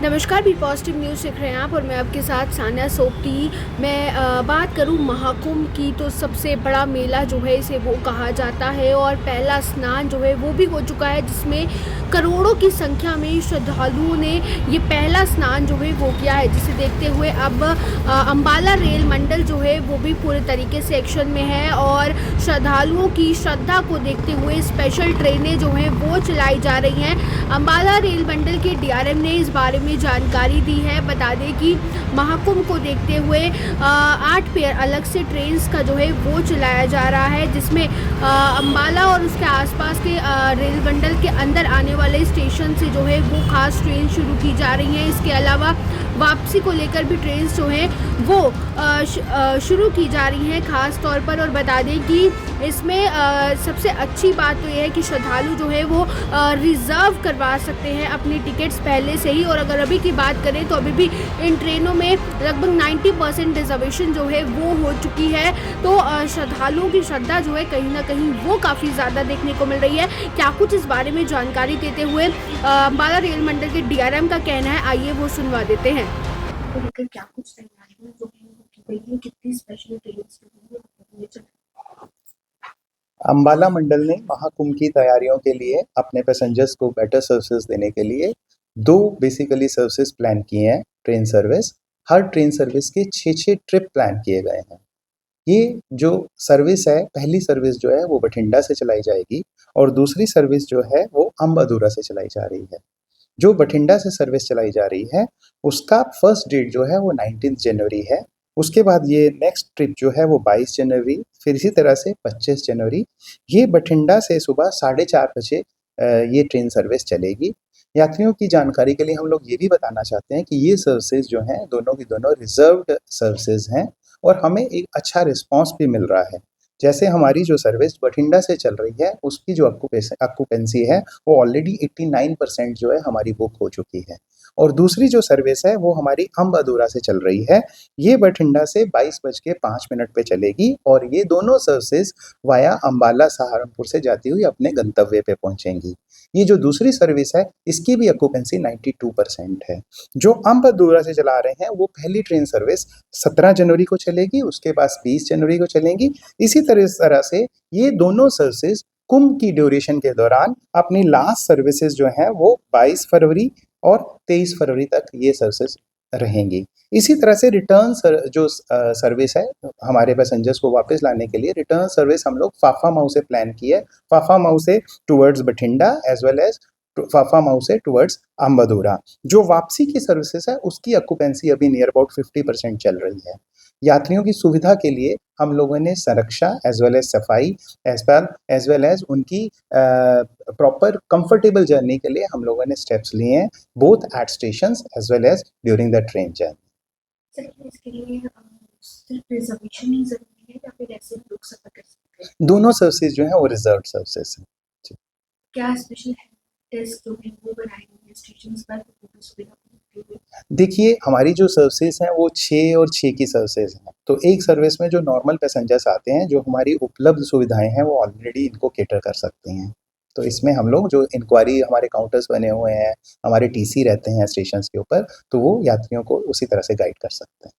नमस्कार, B positive news देख रहे हैं आप और मैं आपके साथ सान्या सोपती। मैं बात करूं महाकुंभ की तो सबसे बड़ा मेला जो है इसे वो कहा जाता है और पहला स्नान जो है वो भी हो चुका है, जिसमें करोड़ों की संख्या में श्रद्धालुओं ने ये पहला स्नान जो है वो किया है, जिसे देखते हुए अब अंबाला रेल मंडल जो है वो भी पूरे तरीके से एक्शन में है और श्रद्धालुओं की श्रद्धा को देखते हुए स्पेशल ट्रेनें जो हैं वो चलाई जा रही हैं। अंबाला रेल मंडल के डीआरएम ने इस बारे में जानकारी दी है। बता दें कि महाकुंभ को देखते हुए 8 पेयर अलग से ट्रेन का जो है वो चलाया जा रहा है, जिसमें अंबाला और उसके आसपास के रेल मंडल के अंदर आने वाले स्टेशन से जो है वो खास ट्रेन शुरू की जा रही हैं। इसके अलावा वापसी को लेकर भी ट्रेन जो है वो शुरू की जा रही हैं खास तौर पर। और बता दें कि इसमें सबसे अच्छी बात तो यह है कि श्रद्धालु जो है वो रिज़र्व करवा सकते हैं अपनी टिकट्स पहले से ही। और अगर अभी की बात करें तो अभी भी इन ट्रेनों में लगभग 90% रिजर्वेशन जो है वो हो चुकी है। तो श्रद्धालुओं की श्रद्धा जो है कहीं ना कहीं वो काफ़ी ज़्यादा देखने को मिल रही है। क्या कुछ इस बारे में जानकारी देते हुए अंबाला रेल मंडल के डीआरएम का कहना है, आइए वो सुनवा देते हैं। को लेकर क्या कुछ तैयारियां जो है वो की गई है, कितनी स्पेशल ट्रेन्स जो है अंबाला मंडल ने महाकुंभ की तैयारियों के लिए अपने पैसेंजर्स को बेटर सर्विसेज देने के लिए दो बेसिकली सर्विसेज प्लान किए हैं। ट्रेन सर्विस, हर ट्रेन सर्विस के 6 ट्रिप प्लान किए गए हैं। ये जो सर्विस है, पहली सर्विस जो है वो बठिंडा से चलाई जाएगी और दूसरी सर्विस जो है वो अम्बादूरा से चलाई जा रही है। जो बठिंडा से सर्विस चलाई जा रही है उसका फर्स्ट डेट जो है वो 19 जनवरी है। उसके बाद ये नेक्स्ट ट्रिप जो है वो 22 जनवरी, फिर इसी तरह से 25 जनवरी। ये बठिंडा से सुबह 4:30 बजे ये ट्रेन सर्विस चलेगी। यात्रियों की जानकारी के लिए हम लोग ये भी बताना चाहते हैं कि ये सर्विसेज जो हैं दोनों की दोनों रिजर्व्ड सर्विसेज हैं और हमें एक अच्छा रिस्पांस भी मिल रहा है। जैसे हमारी जो सर्विस बठिंडा से चल रही है उसकी जो ऑक्यूपेंसी है वो ऑलरेडी 89% जो है हमारी बुक हो चुकी है। और दूसरी जो सर्विस है वो हमारी अम्बादूरा से चल रही है। ये बठिंडा से 22:05 पे चलेगी और ये दोनों सर्विसेज वाया अंबाला सहारनपुर से जाती हुई अपने गंतव्य पे पहुंचेंगी। ये जो दूसरी सर्विस है इसकी भी ऑक्यूपेंसी 92% है। जो अम्बादूरा से चला रहे हैं वो पहली ट्रेन सर्विस 17 जनवरी को चलेगी, उसके बाद 20 जनवरी को चलेंगी। इसी तरह से ये दोनों सर्विसेज कुंभ की ड्यूरेशन के दौरान अपनी लास्ट सर्विसेज जो हैं वो 22 फरवरी और 23 फरवरी तक ये सर्विसेज रहेंगी। इसी तरह से रिटर्न जो सर्विस है हमारे पैसेंजर्स को वापस लाने के लिए, रिटर्न सर्विस हम लोग फाफा माऊ से प्लान की है। फाफा माऊ से towards Bathinda as well as Phaphamau से टुवर्ड्स अम्बादूरा। जो वापसी की सर्विसेज है उसकी ऑक्यूपेंसी अभी नियर अबाउट 50% चल रही है। यात्रियों की सुविधा के लिए हम लोगों ने संरक्षा एज वेल एज सफाई एज वेल एज उनकी प्रॉपर कंफर्टेबल जर्नी के लिए हम लोगों ने स्टेप्स लिए हैं, both at stations as well as during the train journey. Sir, इसके लिए सिर्फ रिजर्वेशन ही जरूरी है या फिर ऐसे लोग सफर कर सकते हैं? दोनों सर्विसेज जो है वो रिजर्व सर्विसेज हैं। क्या स्पेशल डेस्क जो है वो बनाए गए हैं स्टेशन पर पूरी सुविधा के लिए? देखिए, हमारी जो सर्विसेज हैं वो 6 और 6 की सर्विसेज हैं। तो एक सर्विस में जो नॉर्मल पैसेंजर्स आते हैं, जो हमारी उपलब्ध सुविधाएं हैं वो ऑलरेडी इनको कैटर कर सकते हैं। तो इसमें हम लोग जो इंक्वायरी, हमारे काउंटर्स बने हुए हैं, हमारे टीसी रहते हैं स्टेशन के ऊपर, तो वो यात्रियों को उसी तरह से गाइड कर सकते हैं।